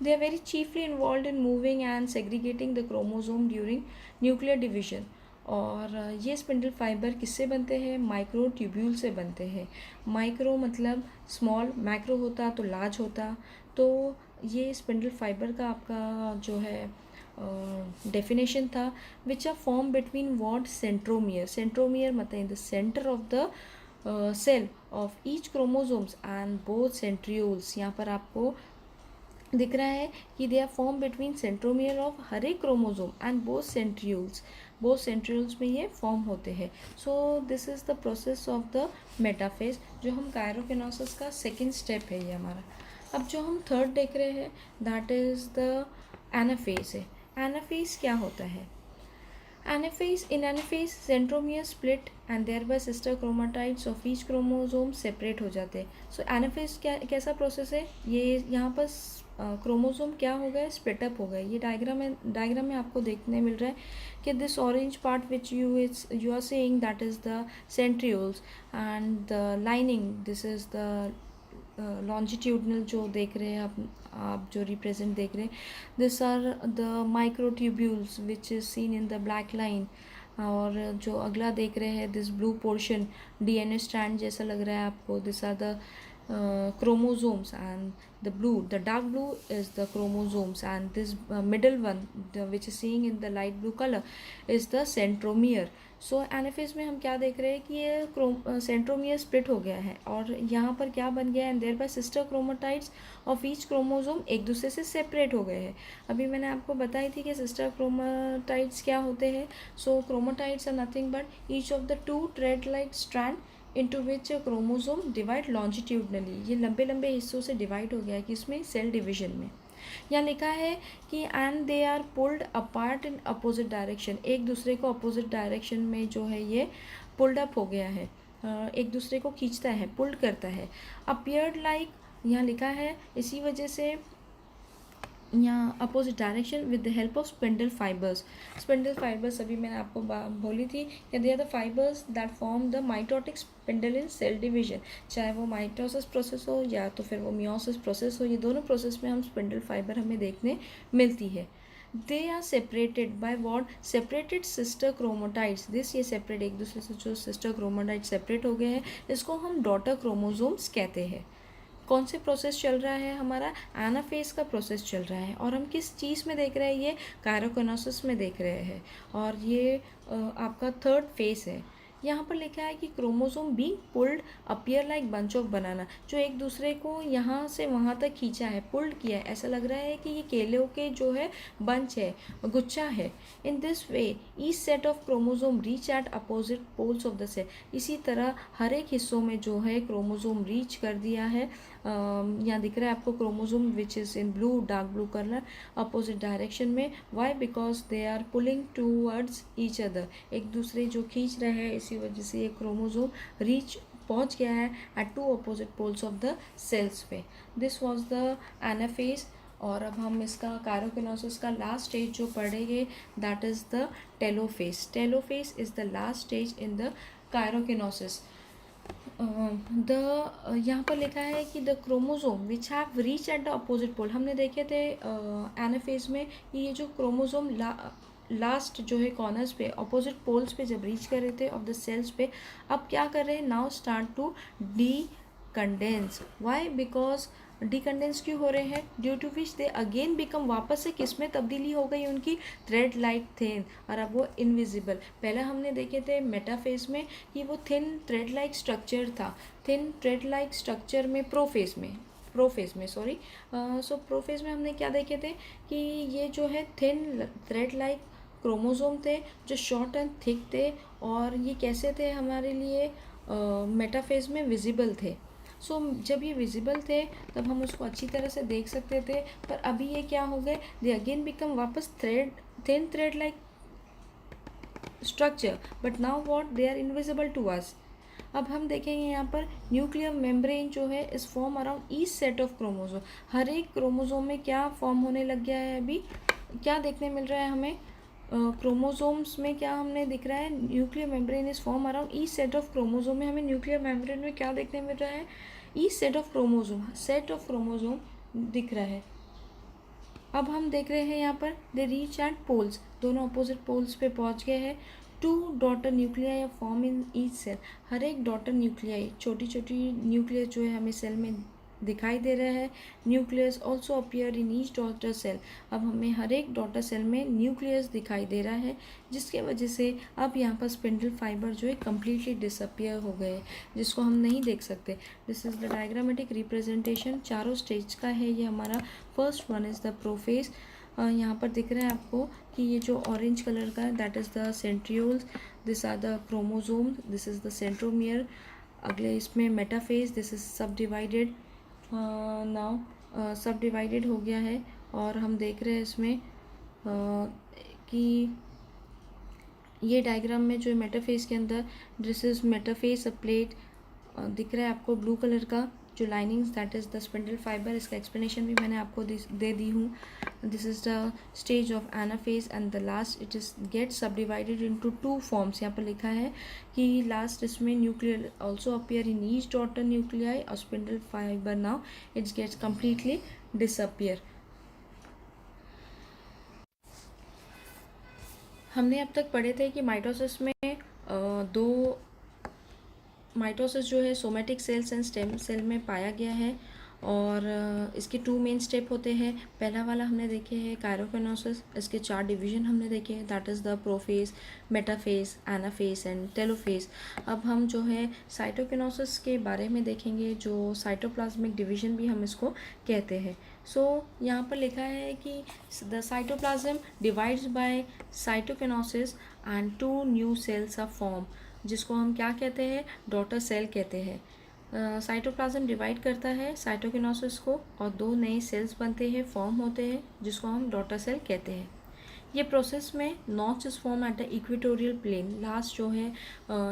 They are very chiefly involved in moving and segregating the chromosome during nuclear division। और ये स्पिंडल फाइबर किससे बनते हैं, माइक्रो ट्यूब्यूल से बनते हैं। माइक्रो मतलब स्मॉल, मैक्रो होता तो लार्ज होता। तो ये स्पिंडल फाइबर का आपका जो है डेफिनेशन था, which are form between what, centromere. Centromere मतलब in the centre of the cell of each chromosomes and both centrioles. यहाँ पर आपको दिख रहा है कि they are form between centromere of हर एक क्रोमोसोम एंड बोथ सेंट्रियोल्स में ये फॉर्म होते हैं। So this is the process of the metaphase, जो हम कायरोकिनेसिस का सेकेंड स्टेप है ये हमारा। अब जो हम थर्ड देख रहे हैं दैट इज़ द एनाफेज है। एनाफेज क्या होता है, in anaphase centromere split and thereby sister chromatids of each chromosome separate हो जाते हैं। सो एनाफेज कैसा प्रोसेस है, ये यहाँ पर क्रोमोसोम क्या हो गए, स्प्लिटअप हो गए। ये डायग्राम में आपको देखने मिल रहा है कि this orange part which you are saying that is the centrioles and the lining, this is the longitudinal जो देख रहे हैं आप जो रिप्रेजेंट देख रहे हैं, this are the microtubules which is seen in the black line. और जो अगला देख रहे हैं दिस ब्लू पोर्शन, डीएनए स्ट्रैंड जैसा लग रहा है आपको, this are the chromosomes and the dark blue is the chromosomes and this middle one which is seeing in the light blue color is the centromere। So anaphase में हम क्या देख रहे हैं कि ये सेंट्रोमियर स्प्लिट हो गया है और यहाँ पर क्या बन गया है, and thereby sister chromatids of each chromosome एक दूसरे से सेपरेट हो गए हैं। अभी मैंने आपको बताई थी कि सिस्टर क्रोमेटाइड्स क्या होते हैं। So chromatids are nothing but each of the 2 thread like strand into which a chromosome divide longitudinally। ये लंबे लंबे हिस्सों से डिवाइड हो गया है किसमें, सेल डिवीजन में। यहाँ लिखा है कि and they are pulled apart in opposite direction, एक दूसरे को अपोजिट डायरेक्शन में जो है ये पुल्ड अप हो गया है, एक दूसरे को खींचता है, पुल्ड करता है। अपीयर्ड लाइक यहाँ लिखा है, इसी वजह से या opposite direction with the help of spindle fibres. Spindle fibres अभी मैंने आपको बोली थी कि they are the fibres that form the mitotic spindle in cell division. चाहे वो माइटोसिस प्रोसेस हो या तो फिर वो मियोसिस प्रोसेस हो, ये दोनों प्रोसेस में हम स्पिंडल फाइबर हमें देखने मिलती है। They are separated by what, separated sister chromatids. This, ये सेपरेट, एक दूसरे से जो सिस्टर क्रोमोटाइड सेपरेट हो गए हैं, इसको हम डॉटर क्रोमोजोम्स कहते हैं। कौन से प्रोसेस चल रहा है, हमारा एनाफेज का प्रोसेस चल रहा है। और हम किस चीज़ में देख रहे हैं, ये कायरोकिनेसिस में देख रहे हैं। और ये आपका थर्ड फेज है। यहाँ पर लिखा है कि chromosome being pulled appear like bunch of बनाना, जो एक दूसरे को यहाँ से वहाँ तक खींचा है, पुल्ड किया है, ऐसा लग रहा है कि ये केलों के जो है बंच है, गुच्छा है। In this way each set of chromosome reach at opposite poles of the cell. इसी तरह हर एक हिस्सों में जो है क्रोमोसोम रीच कर दिया है। यहाँ दिख रहा है आपको chromosome which is in blue, dark blue colour, opposite direction में। Why? Because they are pulling towards each other. एक दूसरे जो खींच रहे हैं, इसी वजह से ये क्रोमोसोम रीच पहुंच गया है at to opposite poles of the cells पे। This was the anaphase. और अब हम इसका कायरोकिनेसिस का लास्ट स्टेज जो पढ़ेंगे, that is the telophase. Telophase is the last stage in the karyokinesis. यहाँ पर लिखा है कि the chromosome which have reach at the opposite pole. हमने देखे थे एनाफेज में कि ये जो क्रोमोसोम लास्ट जो है कॉर्नर्स पे, अपोजिट पोल्स पे जब रीच कर रहे थे ऑफ द सेल्स पे, अब क्या कर रहे हैं, now start to decondense. Why? Because decondense क्यों हो रहे हैं, due to which they again become, वापस से किस में तब्दीली हो गई उनकी, थ्रेड लाइक थिन, और अब वो इनविजिबल। पहले हमने देखे थे मेटाफेज में कि वो थिन थ्रेड लाइक स्ट्रक्चर था, थिन थ्रेड लाइक स्ट्रक्चर में प्रोफेज में सो प्रोफेज में हमने क्या देखे थे कि ये जो है थिन थ्रेड लाइक क्रोमोसोम थे जो शॉर्ट एंड थिक थे, और ये कैसे थे हमारे लिए मेटाफेज में विजिबल थे। सो जब ये विजिबल थे तब हम उसको अच्छी तरह से देख सकते थे, पर अभी ये क्या हो गए, दे अगेन बिकम वापस thin thread like structure, but now what, they are invisible to us. अब हम देखेंगे यहाँ पर न्यूक्लियर मेम्ब्रेन जो है इस form around each set of chromosome. हर एक क्रोमोसोम में क्या फॉर्म होने लग गया है, अभी क्या देखने मिल रहा है हमें, क्रोमोसोम्स में क्या हमने दिख रहा है, nuclear membrane is form around each set of chromosome. में हमें न्यूक्लियर मेम्ब्रेन में क्या देखने मिल रहा है, ईच सेट ऑफ क्रोमोसोम दिख रहा है। अब हम देख रहे हैं यहाँ पर दे रीच एट पोल्स, दोनों अपोजिट पोल्स पे पहुँच गए हैं। Two daughter nuclei form in each cell. हर एक डॉटर न्यूक्लियाई, छोटी छोटी न्यूक्लियस जो है हमें सेल में दिखाई दे रहा है। Nucleus also appear in each daughter cell. अब हमें हर एक डॉटर सेल में न्यूक्लियस दिखाई दे रहा है, जिसके वजह से अब यहाँ पर स्पिंडल फाइबर जो है कम्प्लीटली डिसअपियर हो गए, जिसको हम नहीं देख सकते। This is the diagrammatic representation, चारों स्टेज का है ये हमारा। First one is the prophase. यहाँ पर दिख रहा है आपको कि ये जो ऑरेंज कलर का है that is the centrioles, this are the chromosome, this is the centromere. अगले इसमें metaphase, this is subdivided, now subdivided हो गया है। और हम देख रहे हैं इसमें कि ये डायग्राम में जो मेटाफेज के अंदर, this is metaphase, a plate दिख रहा है आपको ब्लू कलर का, जो linings that is the spindle fibre. इसका एक्सप्लेनेशन भी मैंने आपको दे दी हूँ। This is the stage of anaphase and the last it is get subdivided into two forms. यहाँ पर लिखा है कि लास्ट इसमें nuclear also appear in each daughter nuclei और spindle fibre now it's gets completely disappear. हमने अब तक पढ़े थे कि माइटोसिस में दो माइटोसिस जो है somatic cells and stem cell में पाया गया है, और इसके टू मेन स्टेप होते हैं। पहला वाला हमने देखे हैं कायरोकिनेसिस, इसके 4 डिवीजन हमने देखे हैं, that is the prophase, metaphase, anaphase and telophase. अब हम जो है साइटोकिनेसिस के बारे में देखेंगे, जो साइटोप्लाज्मिक डिवीजन भी हम इसको कहते हैं। सो यहाँ पर लिखा है कि the cytoplasm divides by cytokinesis and 2 new cells are form, जिसको हम क्या कहते हैं, डॉटर सेल कहते हैं। साइटोप्लाज्म डिवाइड करता है साइटोकिनेसिस को, और 2 नए सेल्स बनते हैं, फॉर्म होते हैं, जिसको हम डॉटर सेल कहते हैं। ये प्रोसेस में notch is form at the equatorial plane. Last जो है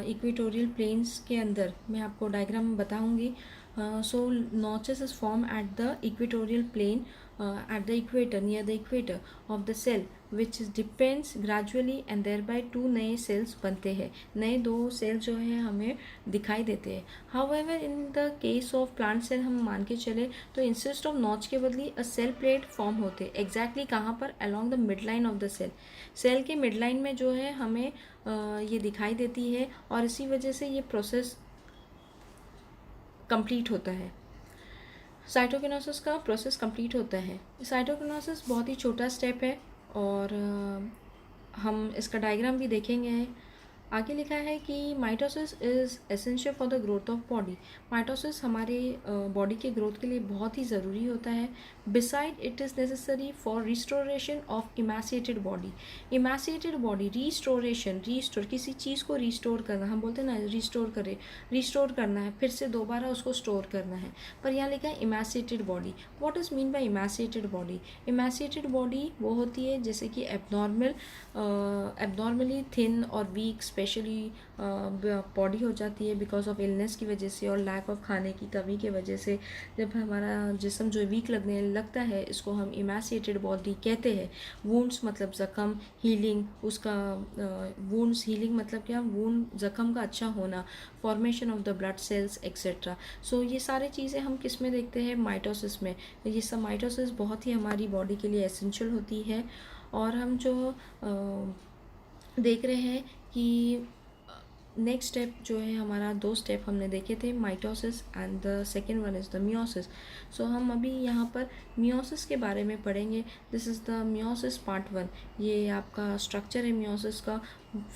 इक्वेटोरियल प्लेन्स के अंदर, मैं आपको डायग्राम में बताऊंगी, So notches is formed at the equatorial plane, at the equator, near the equator of the cell, which depends gradually and thereby two नए cells बनते हैं, नए दो सेल जो है हमें दिखाई देते हैं. However, in the case of plant cell हम मान के चले तो इंस्टेड ऑफ नॉच के बदली अ सेल प्लेट फॉर्म होते हैं. एग्जैक्टली कहाँ पर? Along the mid line of the cell. Cell के मिड लाइन में जो है हमें ये दिखाई देती है और इसी वजह से ये प्रोसेस कंप्लीट होता है. साइटोकिनेसिस का प्रोसेस कंप्लीट होता है. साइटोकिनेसिस बहुत ही छोटा स्टेप है और हम इसका डायग्राम भी देखेंगे. आगे लिखा है कि mitosis is essential for the growth of body. Mitosis हमारे बॉडी के ग्रोथ के लिए बहुत ही ज़रूरी होता है. Beside it is necessary for restoration of emaciated body. Emaciated body restoration, restore किसी चीज़ को रिस्टोर करना, हम बोलते हैं ना रिस्टोर करे, रिस्टोर करना है, फिर से दोबारा उसको स्टोर करना है. पर यहाँ लिखा है emaciated body. What is mean by emaciated body? Emaciated body वो होती है जैसे कि एबनॉर्मली थिन और वीक स्पेशली बॉडी हो जाती है बिकॉज ऑफ इलनेस की वजह से और लैक ऑफ खाने की कमी के वजह से. जब हमारा जिस्म जो वीक लगने लगता है इसको हम इमासिएटेड बॉडी कहते हैं. वुंड्स मतलब ज़ख़म, हीलिंग उसका वुंड्स हीलिंग मतलब क्या? वुंड ज़ख़म का अच्छा होना, formation of the blood cells etcetera. So ये सारी चीज़ें हम किस में देखते हैं? माइटोसिस में. ये सब माइटोसिस बहुत ही हमारी बॉडी के लिए एसेंशियल होती है. और हम जो देख रहे हैं कि नेक्स्ट स्टेप जो है हमारा, दो स्टेप हमने देखे थे, mitosis and the second one is the meiosis. So हम अभी यहाँ पर मियोसिस के बारे में पढ़ेंगे. This is the meiosis part 1. ये आपका स्ट्रक्चर है मियोसिस का.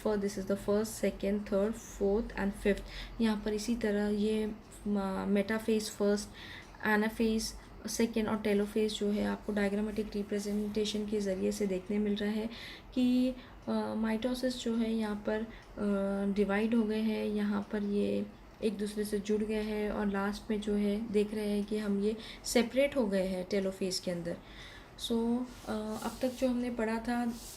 This is the first, second, third, fourth and fifth. यहाँ पर इसी तरह ये मेटाफेज फर्स्ट, एनाफेज सेकेंड और टेलोफेज जो है आपको डायग्रामेटिक रिप्रेजेंटेशन के ज़रिए से देखने मिल रहा है कि माइटोसिस जो है यहाँ पर डिवाइड हो गए हैं, यहाँ पर ये एक दूसरे से जुड़ गए हैं और लास्ट में जो है देख रहे हैं कि हम ये सेपरेट हो गए हैं टेलोफेज के अंदर. सो अब तक जो हमने पढ़ा था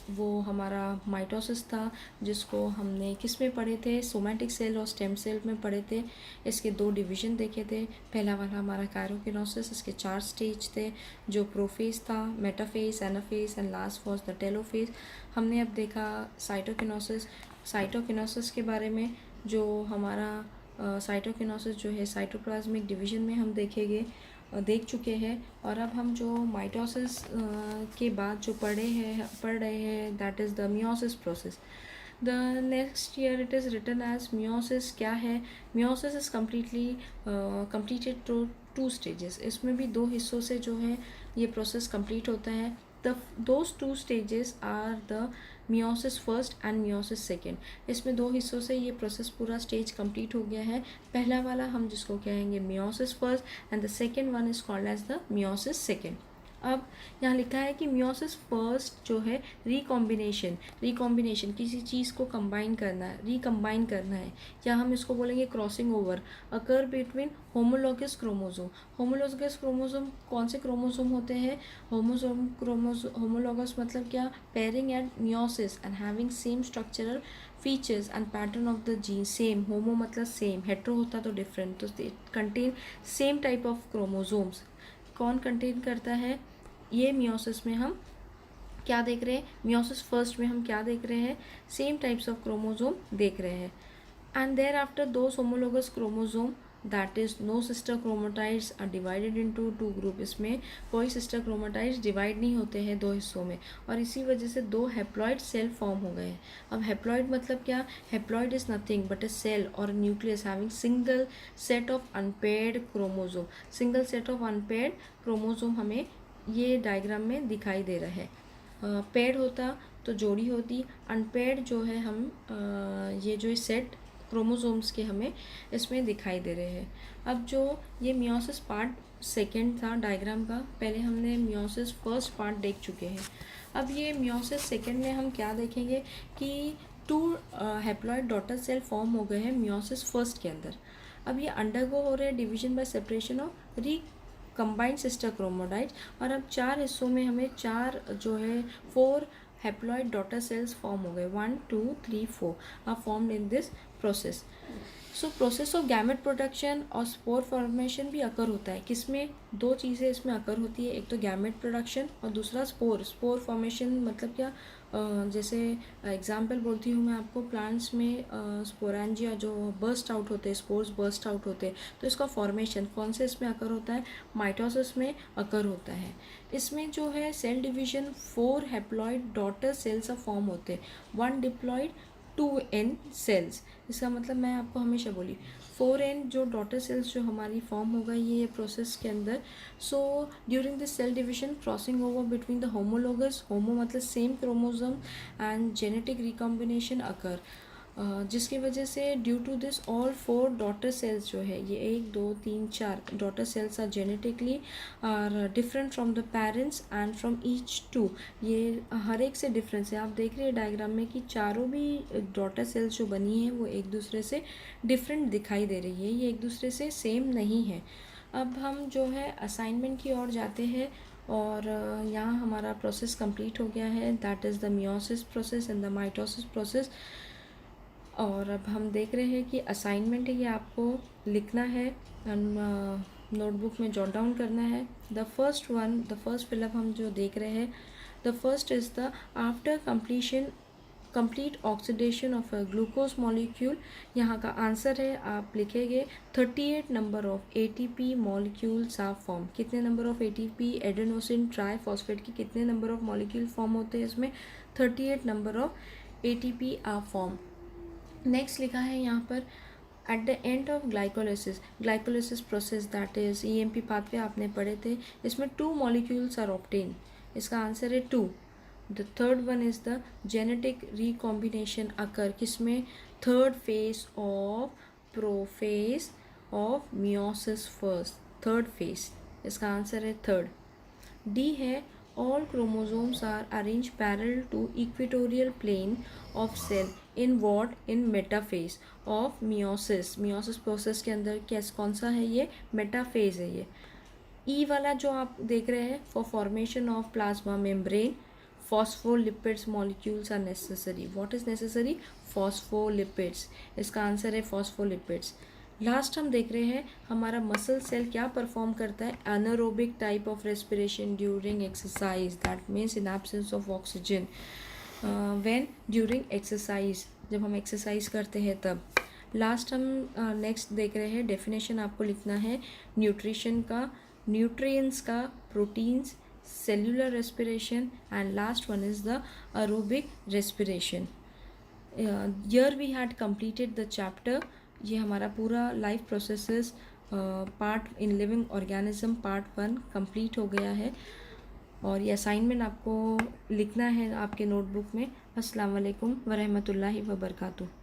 वो हमारा माइटोसिस था, जिसको हमने किस में पढ़े थे? सोमैटिक सेल और स्टेम सेल में पढ़े थे. इसके दो डिवीज़न देखे थे. पहला वाला हमारा कायरोकिनोसिस, इसके 4 स्टेज थे जो प्रोफेज था, metaphase, anaphase and last was the telophase. हमने अब देखा साइटोकिनोसिस. साइटोकिनोसिस के बारे में जो हमारा साइटोकिनोसिस जो है साइटोप्लाज्मिक डिवीज़न में हम देख चुके हैं. और अब हम जो माइटोसिस के बाद जो पढ़ रहे हैं that is the meiosis process. The next year it is written as meiosis. क्या है? Meiosis is completed through 2 stages. इसमें भी 2 हिस्सों से जो है ये प्रोसेस कंप्लीट होता है. those 2 stages are the meiosis first and meiosis second. इसमें 2 हिस्सों से ये प्रोसेस पूरा स्टेज कंप्लीट हो गया है. पहला वाला हम जिसको कहेंगे meiosis first and the second one is called as the meiosis second. अब यहाँ लिखा है कि मियोसिस फर्स्ट जो है रिकॉम्बिनेशन किसी चीज़ को कंबाइन करना है, रिकम्बाइन करना है, या हम इसको बोलेंगे crossing over occur between homologous chromosome. Homologous chromosome कौन से क्रोमोसोम होते हैं? होमोलॉगस मतलब क्या? Pairing at meiosis and having same structural features and pattern of the gene. Same, homo मतलब सेम, हेट्रो होता तो डिफरेंट, तो it contain same type of chromosomes. कौन कंटेन करता है? ये मियोसिस में हम क्या देख रहे हैं? मियोसिस फर्स्ट में हम क्या देख रहे हैं? सेम टाइप्स ऑफ क्रोमोसोम देख रहे हैं. And thereafter those homologous chromosome that is no sister chromatids are divided into 2 group. इसमें कोई सिस्टर क्रोमेटाइड्स डिवाइड नहीं होते हैं 2 हिस्सों में और इसी वजह से 2 हैप्लॉइड सेल फॉर्म हो गए हैं. अब हैप्लॉइड मतलब क्या? Haploid is nothing but a cell और nucleus having single set of unpaired chromosome. Single set of unpaired chromosome हमें ये डायग्राम में दिखाई दे रहा है. पेयर्ड होता तो जोड़ी होती, अनपेयर्ड जो है हम ये जो सेट क्रोमोसोम्स के हमें इसमें दिखाई दे रहे हैं. अब जो ये मियोसिस पार्ट सेकेंड था डायग्राम का, पहले हमने मियोसिस फर्स्ट पार्ट देख चुके हैं. अब ये मियोसिस सेकेंड में हम क्या देखेंगे कि 2 हैप्लॉइड डॉटर सेल फॉर्म हो गए हैं मियोसिस फर्स्ट के अंदर. अब ये अंडरगो हो रहे हैं division by separation of combined sister chromatids और अब 4 हिस्सों में हमें 4 जो है 4 हैप्लॉइड डॉटर सेल्स फॉर्म हो गए. 1 2 3 4 are formed in this process. So process of gamete production और स्पोर फॉर्मेशन भी अकर होता है। किसमें? दो चीज़ें इसमें अकर होती है, एक तो गैमेट प्रोडक्शन और दूसरा स्पोर फॉर्मेशन। मतलब क्या, जैसे एग्जांपल बोलती हूँ मैं आपको, प्लांट्स में स्पोरेंजिया जो बर्स्ट आउट होते हैं, स्पोर्स बर्स्ट आउट होते हैं, तो इसका फॉर्मेशन कौन से इसमें अकर होता है? माइटोसिस में अकर होता है। इसमें जो है cell division 4 haploid daughter cells form होते हैं, 1 डिप्लॉइड 2n सेल्स। इसका मतलब मैं आपको हमेशा बोली 4n जो डॉटर सेल्स जो हमारी फॉर्म होगा ये प्रोसेस के अंदर। So during this cell division crossing over between the homologous, homo मतलब same chromosome, and genetic recombination occur, जिसकी वजह से due to this all 4 daughter cells जो है, ये 1 2 3 4 daughter cells are genetically are different from the parents and from each 2। ये हर एक से डिफरेंस है। आप देख रहे हैं डायग्राम में कि चारों भी डॉटर सेल्स जो बनी है वो एक दूसरे से डिफरेंट दिखाई दे रही है, ये एक दूसरे से सेम नहीं है। अब हम जो है असाइनमेंट की ओर जाते हैं, और यहाँ हमारा प्रोसेस कंप्लीट हो गया है, that is the meiosis process and the mitosis process. और अब हम देख रहे हैं कि असाइनमेंट है, ये आपको लिखना है, नोटबुक में जॉट डाउन करना है। द फर्स्ट फिलअप हम जो देख रहे हैं, the first is the after complete oxidation of a glucose molecule. यहाँ का आंसर है, आप लिखेंगे 38 number of ATP molecules are form. कितने number of ATP, adenosine triphosphate की कितने नंबर ऑफ मॉलिक्यूल फॉर्म होते हैं इसमें? 38 number of ATP are form. Next लिखा है यहाँ पर at the end of glycolysis process, that is EMP pathway आपने पढ़े थे, इसमें 2 मॉलिक्यूल्स आर ऑब्टेन। इसका आंसर है 2। The third one is the genetic recombination occur, किसमें? Third phase of prophase of meiosis first, third phase. इसका answer है third. D है all chromosomes are arranged parallel to equatorial plane of cell in what? in metaphase of meiosis process के अंदर कौन सा है ये? मेटाफेज है ये। ई वाला जो आप देख रहे हैं, for formation of plasma membrane phospholipids molecules are necessary. What is necessary? Phospholipids. इसका आंसर है phospholipids। लास्ट हम देख रहे हैं हमारा मसल सेल क्या परफॉर्म करता है? Anaerobic type of respiration during exercise, that means in absence of oxygen. When during exercise, जब हम एक्सरसाइज करते हैं तब। लास्ट हम नेक्स्ट देख रहे हैं, डेफिनेशन आपको लिखना है न्यूट्रिशन का, न्यूट्रिएंट्स का, proteins, cellular respiration, and last one is the aerobic respiration. Here we had completed the chapter. ये हमारा पूरा life processes part in living organism part 1 complete हो गया है, और ये असाइनमेंट आपको लिखना है आपके नोटबुक में। अस्सलाम वालेकुम व रहमतुल्लाहि व बरकातुहू।